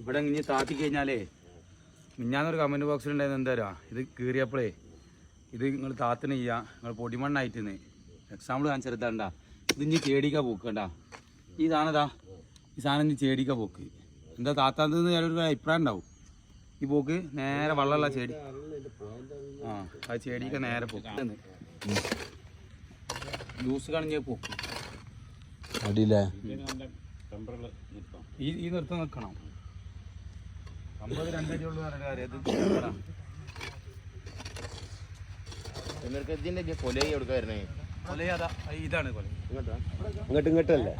ഇവിടെ ഇനി താത്തി കഴിഞ്ഞാലേ മിഞ്ഞാന്നൊരു കമൻറ്റ് ബോക്സിലുണ്ടായിരുന്നു എന്താ പറയുക, ഇത് കീറിയപ്പോഴേ ഇത് നിങ്ങൾ താത്തന ചെയ്യുക, നിങ്ങൾ പൊടിമണ്ണായിട്ടിന്ന് എക്സാമ്പിൾ കാണിച്ചെടുത്താണ്ടാ. ഇത് ഇനി ചേടിക്ക പോക്കണ്ട, ഈ സാധനതാ, ഈ സാധനം ഇനി ചേടിക്ക പോക്ക്. എന്താ താത്താന്ന് ചിലൊരു അഭിപ്രായം ഉണ്ടാവും. ഈ പോക്ക് നേരെ വെള്ളമുള്ള ചെടി, ആ ചെടിക്ക് നേരെ പോക്ക് ജ്യൂസ് കാണിഞ്ഞ പോക്ക് അടിയില്ലേ ഈ നിർത്തം നിൽക്കണം. 52 അടി ഉള്ളു പറഞ്ഞ കാര്യം. കൊല കൊല അതാ, ഇതാണ് കൊല. ഇങ്ങോട്ടല്ലേ?